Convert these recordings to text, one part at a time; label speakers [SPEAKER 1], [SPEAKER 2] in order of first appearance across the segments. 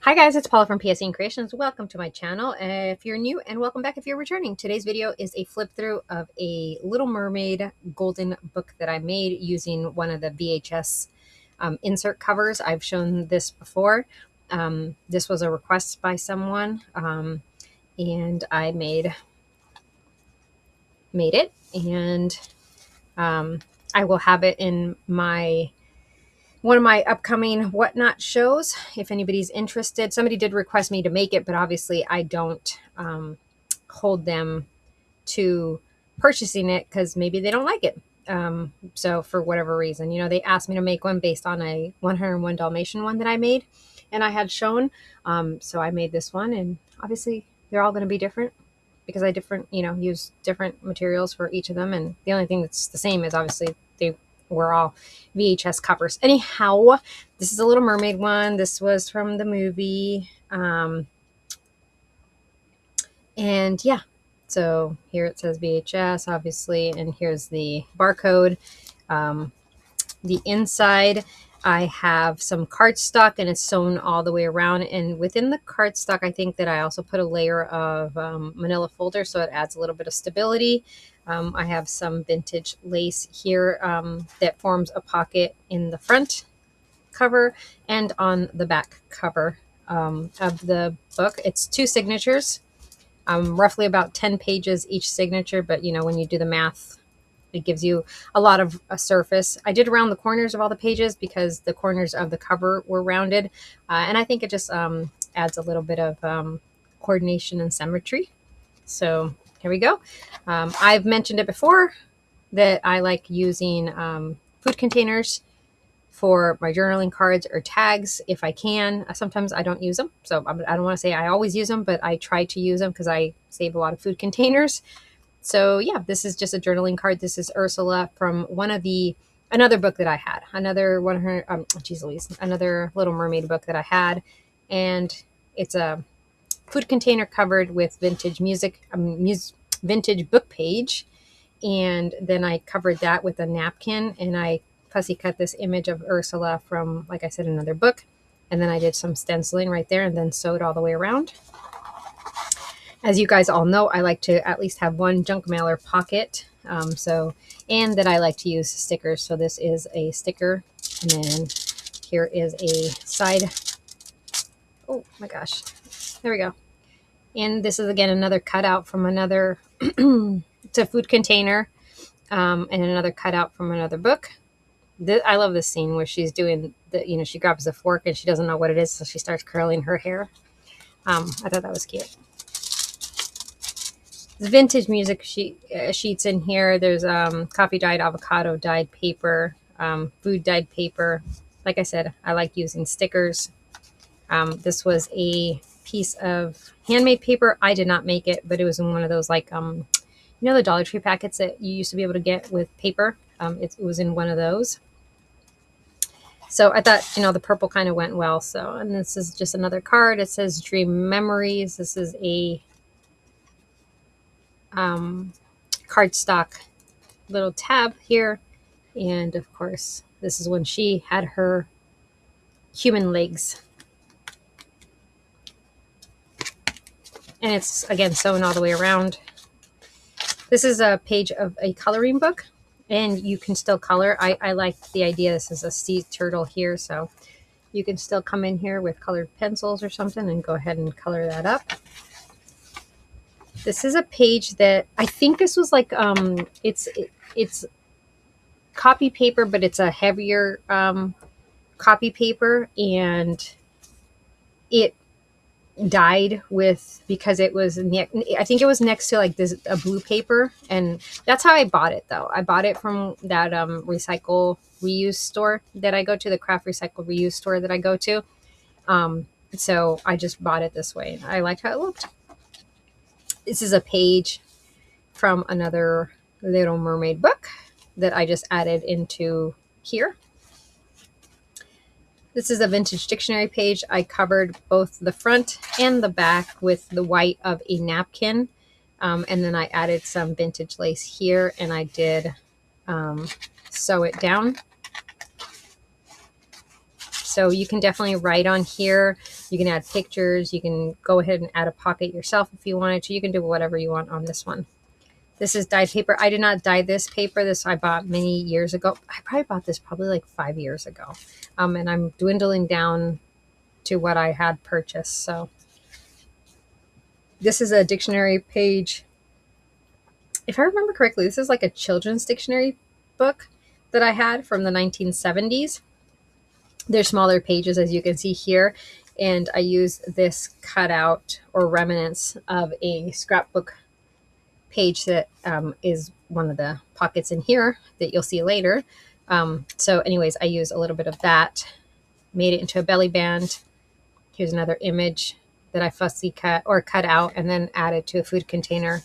[SPEAKER 1] Hi guys, it's Paula from PSN Creations. Welcome to my channel. If you're new, and welcome back if you're returning. Today's video is a flip through of a Little Mermaid golden book that I made using one of the VHS insert covers. I've shown this before. This was a request by someone, and I made it, and I will have it in one of my upcoming whatnot shows if anybody's interested. Somebody did request me to make it, but obviously I don't hold them to purchasing it because maybe they don't like it. So for whatever reason, they asked me to make one based on a 101 Dalmatian one that I made and I had shown. So I made this one, and obviously they're all going to be different because I use different materials for each of them. And the only thing that's the same is obviously they were all VHS covers. Anyhow, this is a Little Mermaid one. This was from the movie. And yeah, so here it says VHS, obviously, and here's the barcode. The inside, I have some cardstock, and it's sewn all the way around. And within the cardstock, I think that I also put a layer of manila folder, so it adds a little bit of stability. I have some vintage lace here that forms a pocket in the front cover and on the back cover of the book. It's 2 signatures, roughly about 10 pages each signature, but when you do the math, it gives you a lot of a surface. I did round the corners of all the pages because the corners of the cover were rounded, and I think it just adds a little bit of coordination and symmetry. So here we go. I've mentioned it before that I like using food containers for my journaling cards or tags if I can. Sometimes I don't use them, so I don't want to say I always use them, but I try to use them because I save a lot of food containers. So yeah, this is just a journaling card. This is Ursula from another book that I had, another Little Mermaid book that I had, and it's a food container covered with vintage vintage book page, and then I covered that with a napkin, and I fussy cut this image of Ursula from, like I said, another book, and then I did some stenciling right there, and then sewed all the way around. As you guys all know, I like to at least have one junk mailer pocket, and that I like to use stickers. So this is a sticker, and then here is a side. Oh my gosh, there we go. And this is again another cutout from another. It's a food container, and another cutout from another book. I love this scene where she's doing she grabs a fork and she doesn't know what it is, so she starts curling her hair. I thought that was cute. The vintage music sheets in here. There's coffee dyed, avocado dyed paper, food dyed paper. Like I said, I like using stickers. This was a piece of handmade paper. I did not make it, but it was in one of those the Dollar Tree packets that you used to be able to get with paper. It was in one of those. So I thought, the purple kind of went well. So, and this is just another card. It says Dream Memories. This is a cardstock little tab here. And of course, this is when she had her human legs. And it's, again, sewn all the way around. This is a page of a coloring book, and you can still color. I like the idea. This is a sea turtle here, so you can still come in here with colored pencils or something and go ahead and color that up. This is a page that I think this was like it's copy paper, but it's a heavier copy paper, and it dyed with, because it was, I think it was next to like this a blue paper, and that's how I bought it though. I bought it from that recycle reuse store that I go to, the craft recycle reuse store that I go to. So I just bought it this way. I liked how it looked. This is a page from another Little Mermaid book that I just added into here. This is a vintage dictionary page. I covered both the front and the back with the white of a napkin. And then I added some vintage lace here, and I did sew it down. So you can definitely write on here. You can add pictures. You can go ahead and add a pocket yourself if you wanted to. You can do whatever you want on this one. This is dyed paper. I did not dye this paper. This I bought many years ago. I probably bought this probably like 5 years ago. And I'm dwindling down to what I had purchased. So this is a dictionary page. If I remember correctly, this is like a children's dictionary book that I had from the 1970s. They're smaller pages, as you can see here. And I use this cutout or remnants of a scrapbook page that is one of the pockets in here that you'll see later. So anyways, I use a little bit of that, made it into a belly band. Here's another image that I fussy cut out and then added to a food container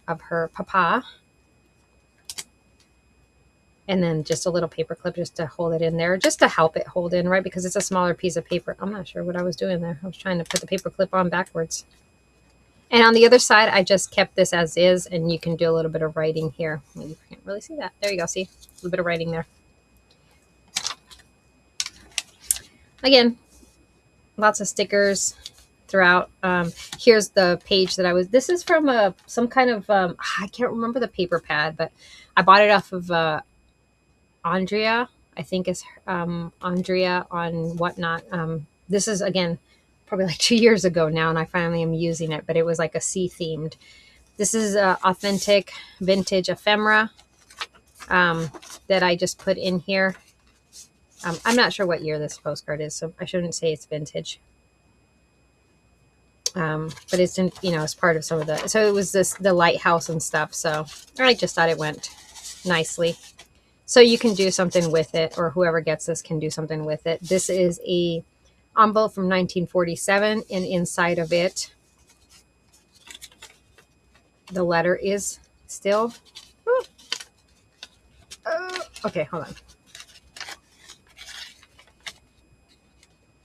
[SPEAKER 1] of her papa. And then just a little paper clip just to hold it in there, just to help it hold in, right? Because it's a smaller piece of paper. I'm not sure what I was doing there. I was trying to put the paper clip on backwards. And on the other side, I just kept this as is, and you can do a little bit of writing here. Well, you can't really see that. There you go. See? A little bit of writing there. Again, lots of stickers throughout. Here's the page that I was... This is from some kind of... I can't remember the paper pad, but I bought it off of Andrea. I think it's Andrea on Whatnot. This is, again, probably like 2 years ago now, and I finally am using it, but it was like a sea themed. This is authentic vintage ephemera that I just put in here. I'm not sure what year this postcard is, so I shouldn't say it's vintage. But it's in, you know, it's part of some of the, so it was the lighthouse and stuff. So I just thought it went nicely. So you can do something with it, or whoever gets this can do something with it. This is a envelope from 1947, and inside of it, the letter is still, okay, hold on.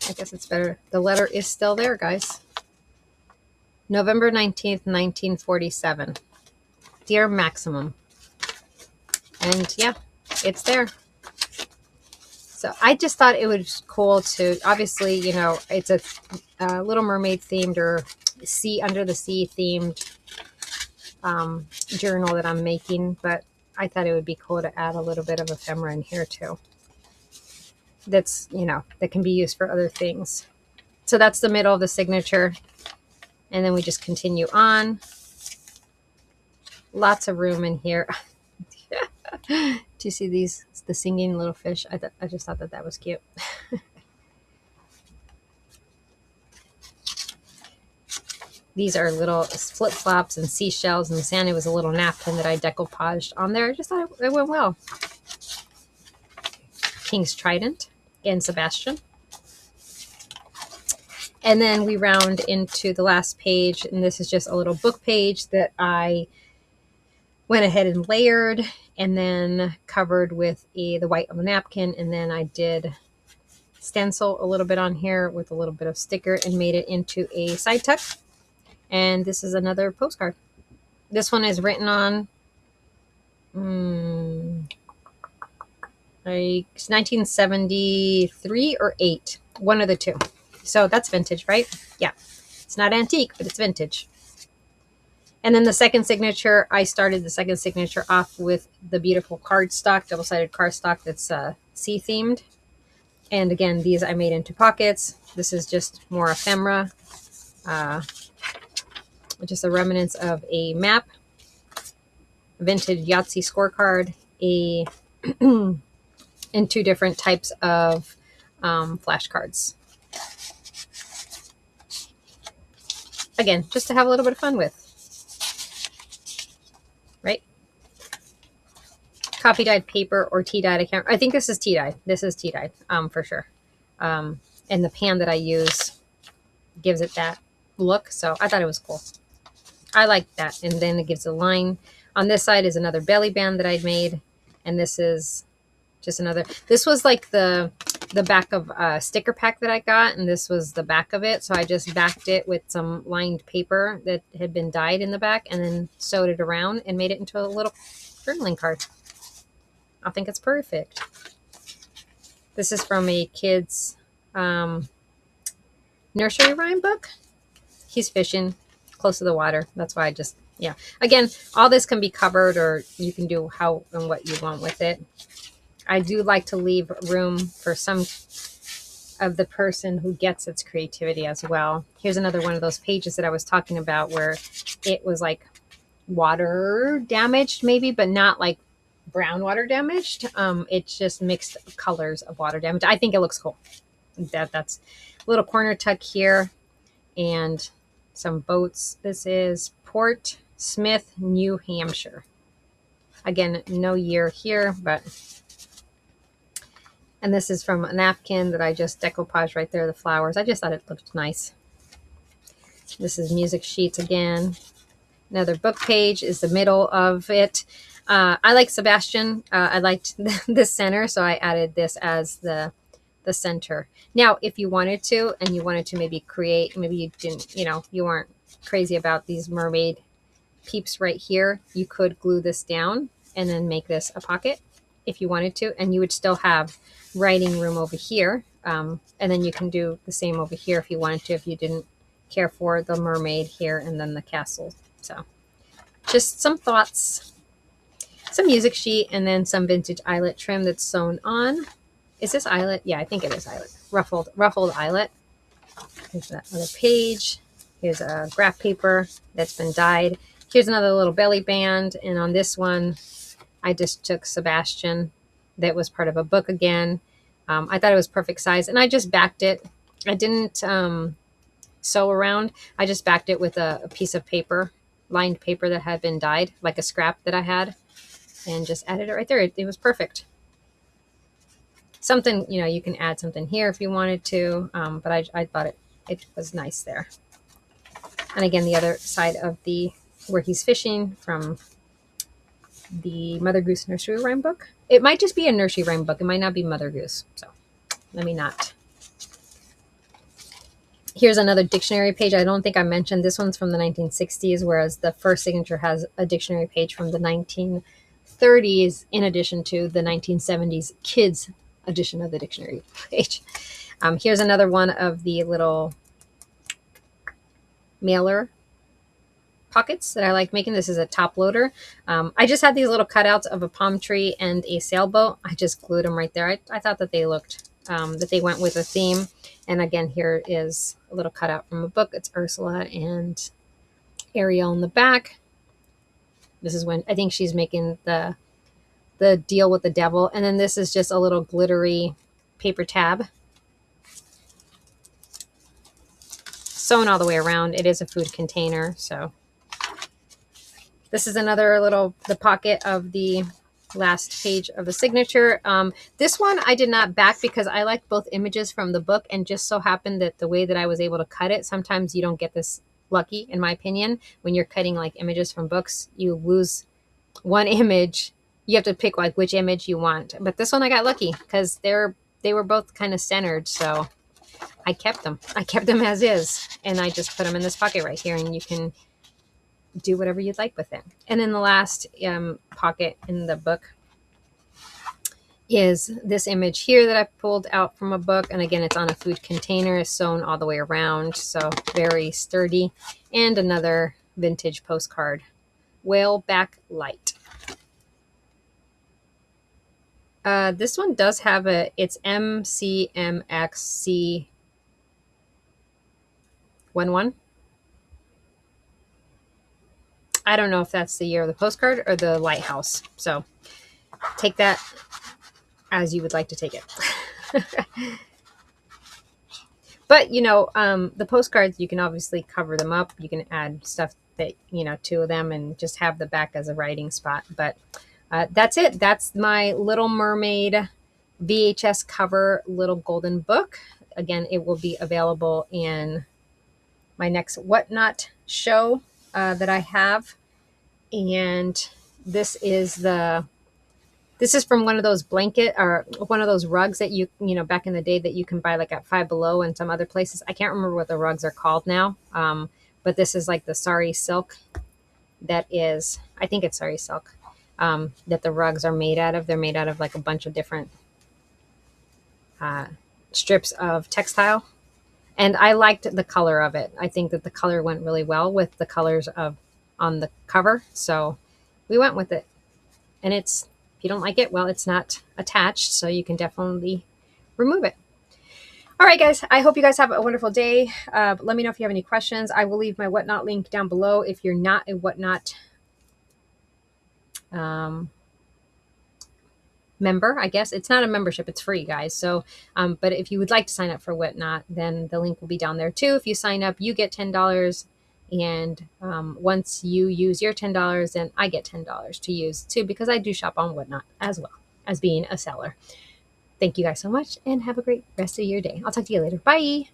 [SPEAKER 1] I guess it's better. The letter is still there, guys. November 19th, 1947. Dear Maximum. And yeah, it's there. So I just thought it was cool to, obviously, you know, it's a Little Mermaid themed or sea under the sea themed journal that I'm making, but I thought it would be cool to add a little bit of ephemera in here too. That's, you know, that can be used for other things. So that's the middle of the signature. And then we just continue on. Lots of room in here. Do you see these? It's the singing little fish. I just thought that was cute. These are little flip-flops and seashells, and Sandy was a little napkin that I decoupaged on there. I just thought it went well. King's Trident and Sebastian. And then we round into the last page, and this is just a little book page that I went ahead and layered and then covered with the white of a napkin, and then I did stencil a little bit on here with a little bit of sticker and made it into a side tuck. And this is another postcard. This one is written on like 1973 or 8, one of the two. So that's vintage, right? Yeah. It's not antique, but it's vintage. And then the second signature, I started the second signature off with the beautiful cardstock, double-sided cardstock that's sea themed. And again, these I made into pockets. This is just more ephemera. Just a remnants of a map, vintage Yahtzee scorecard, and 2 different types of flashcards. Again, just to have a little bit of fun with, right? Coffee dyed paper or tea dyed. I think this is tea dyed. This is tea dyed, for sure. And the pan that I use gives it that look. So I thought it was cool. I like that. And then it gives a line. On this side is another belly band that I'd made. And this is just another. This was like the back of a sticker pack that I got. And this was the back of it. So I just backed it with some lined paper that had been dyed in the back and then sewed it around and made it into a little journaling card. I think it's perfect. This is from a kid's um, nursery rhyme book. He's fishing close to the water. That's why I just, yeah. Again, all this can be covered, or you can do how and what you want with it. I do like to leave room for some of the person who gets its creativity as well. Here's another one of those pages that I was talking about where it was like water damaged, maybe, but not like brown water damaged. It's just mixed colors of water damage. I think it looks cool. That's a little corner tuck here, and some boats. This is Port Smith, New Hampshire. Again, no year here, but, and this is from a napkin that I just decoupaged right there, the flowers. I just thought it looked nice. This is music sheets again. Another book page is the middle of it. I like Sebastian. I liked the center, so I added this as the center. Now, if you wanted to, and you wanted to maybe create, maybe you didn't, you weren't crazy about these mermaid peeps right here, you could glue this down and then make this a pocket if you wanted to, and you would still have writing room over here. And then you can do the same over here if you wanted to, if you didn't care for the mermaid here and then the castle. So just some thoughts, some music sheet, and then some vintage eyelet trim that's sewn on. Is this eyelet? Yeah, I think it is eyelet. Ruffled eyelet. Here's that other page. Here's a graph paper that's been dyed. Here's another little belly band. And on this one, I just took Sebastian. That was part of a book again. I thought it was perfect size. And I just backed it. I didn't sew around. I just backed it with a piece of paper, lined paper that had been dyed, like a scrap that I had. And just added it right there. It was perfect. Something, you can add something here if you wanted to, but I thought it was nice there. And again, the other side of where he's fishing from the Mother Goose nursery rhyme book. It might just be a nursery rhyme book. It might not be Mother Goose. So let me not. Here's another dictionary page. I don't think I mentioned this one's from the 1960s, whereas the first signature has a dictionary page from the 1930s, in addition to the 1970s kids edition of the dictionary page. Here's another one of the little mailer pockets that I like making. This is a top loader. I just had these little cutouts of a palm tree and a sailboat. I just glued them right there. I thought that they looked, that they went with a theme. And again, here is a little cutout from a book. It's Ursula and Ariel in the back. This is when I think she's making the deal with the devil. And then this is just a little glittery paper tab sewn all the way around. It is a food container. So this is another the pocket of the last page of the signature. This one I did not back because I liked both images from the book, and just so happened that the way that I was able to cut it, sometimes you don't get this lucky, in my opinion. When you're cutting like images from books, you lose one image. You have to pick like which image you want. But this one I got lucky because they were both kind of centered. So I kept them. I kept them as is. And I just put them in this pocket right here, and you can do whatever you'd like with it. And then the last pocket in the book is this image here that I pulled out from a book. And again, it's on a food container, sewn all the way around. So very sturdy. And another vintage postcard. Whaleback Light. This one does have it's MCMXC11. I don't know if that's the year of the postcard or the lighthouse. So take that as you would like to take it. But, the postcards, you can obviously cover them up. You can add stuff that, to them, and just have the back as a writing spot. But that's it. That's my Little Mermaid VHS cover little golden book. Again, it will be available in my next Whatnot show that I have. And this is from one of those blanket or one of those rugs that you back in the day that you can buy like at Five Below and some other places. I can't remember what the rugs are called now. But this is like the sari silk that is, I think it's sari silk, that the rugs are made out of. They're made out of like a bunch of different strips of textile. And I liked the color of it. I think that the color went really well with the colors of on the cover. So we went with it. And it's, if you don't like it, well, it's not attached, so you can definitely remove it. All right, guys, I hope you guys have a wonderful day. Let me know if you have any questions. I will leave my Whatnot link down below. If you're not a Whatnot member, I guess it's not a membership, it's free, guys. So but if you would like to sign up for Whatnot, then the link will be down there too. If you sign up, you get $10, and once you use your $10, then I get $10 to use too, because I do shop on Whatnot as well as being a seller. Thank you guys so much, and have a great rest of your day. I'll talk to you later. Bye.